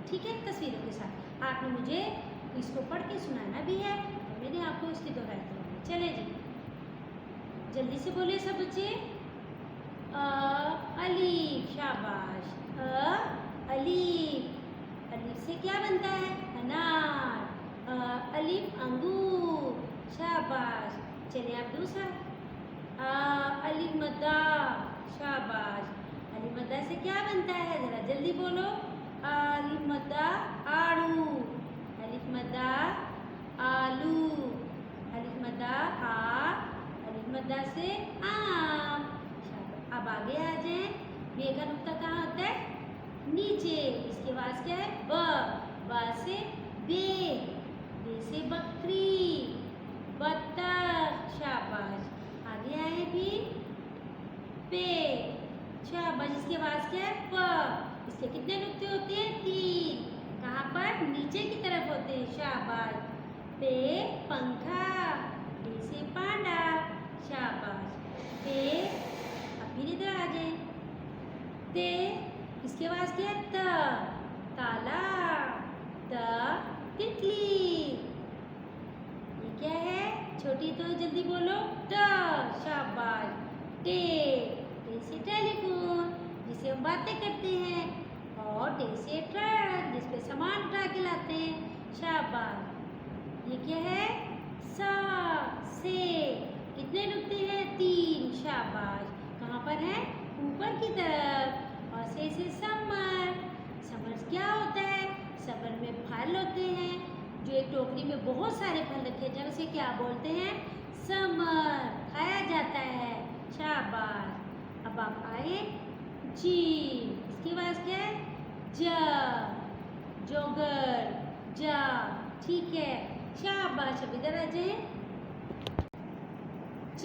ठीक है, तस्वीरों के साथ। आपने मुझे इसको पढ़ के सुनाना भी है और मैंने आपको इसकी दोहराई करवानी। चले जी, जल्दी से बोले सब बच्चे। अलीफ, शाबाश। अलीफ, अलीफ से क्या बनता है? अनार। अलीफ अंगूर, शाबाश। चलिए आप दूसरा। अलीफ मद्दा, शाबाश। अलीफ मद्दा से क्या बनता है? जरा जल्दी बोलो। अलीफ मद्दा आड़ू, अलीफ मद्दा आलू, अलीफ मद्दा आ, अलीफ मद्दा से आम। अब आगे आ जाए। बे का नुक्ता कहाँ होता है? नीचे। इसके बाद क्या है? ब से बे, बे से बकरी, बत्तख, शाबाश। आगे आए भी पे, शाबाश। इसके बाद क्या है? प। इसके कितने नुक्ते होते हैं? 3। कहाँ पर? नीचे की तरफ होते हैं, शाबाश। पे पंखा, पे से पांडा, शाबाश। पे, अब फिर इधर आ जाए। ते, इसके बाद क्या है? त, तालाब, त, तितली। ये क्या है? छोटी तो जल्दी बोलो। ट, शाबाश। टे, टे से टेलीफोन, जिससे हम बातें करते हैं। और टे से ट्रक, जिस पे सामान उठा के लाते हैं, शाबाश। ये क्या है? सा, से, कितने नुक्ते हैं? 3, शाबाश। कहाँ पर है? ऊपर की तरफ। और से समर, समर क्या होता है? समर में फल होते हैं, जो एक टोकरी में बहुत सारे फल रखे जाए उसे क्या बोलते हैं? समर, खाया जाता है, शाबाश। अब आप आए जी। इसके बाद क्या है? ज, जोगर, जा, ठीक है, शाबाश। अब इधर आ जाए। च,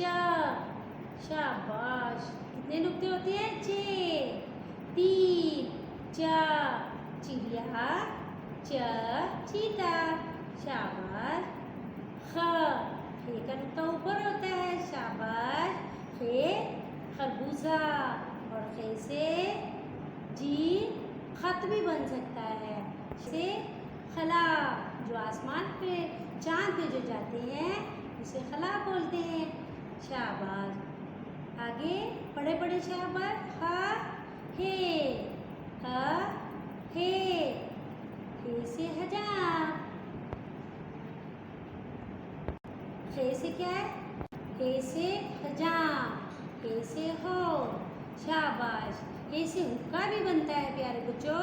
शाबाश। कितने नुक्ते होते हैं? 6, 3, च, चिड़िया, च, चीता, शाबाश। ख, खे का नुक्ता ऊपर होता है, शाबाश। खे, खरबूजा। और खे से जी, खत भी बन सकता है। से खला, जो आसमान पे चांद पे जो जाते हैं उसे खला बोलते हैं, शाबाश। आगे बड़े बड़े शाबाश। हा, हे, हा, हे, हे से हजाम। हे से क्या है? हे से हजाम, हे से हो, शाबाश। हे से हुक्का भी बनता है प्यारे बच्चों।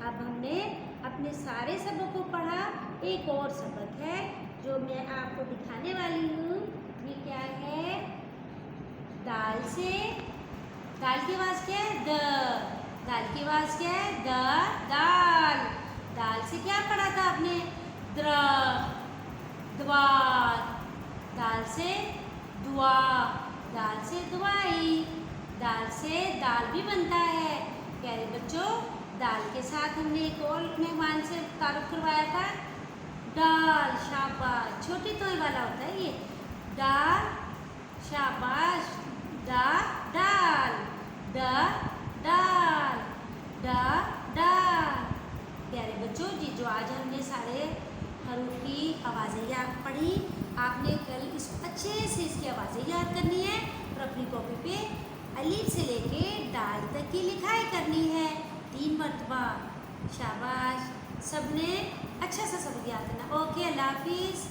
अब हमने अपने सारे सबक को पढ़ा। एक और सबक है जो मैं आपको दिखाने वाली हूँ। ये क्या है? दाल से, दाल की आवाज़ क्या है? द, दाल की आवाज़ क्या है? द, दाल। दाल से क्या पढ़ा था आपने? द्र, द्वार। दाल से दुआ, दाल से दवाई। दाल से दाल भी बनता है प्यारे बच्चों। दाल के साथ हमने एक और मेहमान से तारुफ करवाया था, दाल, शाबाश। छोटी तोय वाला होता है ये, दाल, शाबाश। दा, दाल, द, दाल, द, दाल। प्यारे बच्चों जी, जो आज हमने सारे हरूफ की आवाज़ें याद पढ़ी, आपने कल इस अच्छे से इसकी आवाज़ें याद करनी है और अपनी कॉपी पे अलीफ से लेके दाल तक की लिखाई करनी है 3 मरतबा। शाबाश, सबने अच्छा सा सबक याद करना। ओके, अल्लाह हाफिज़।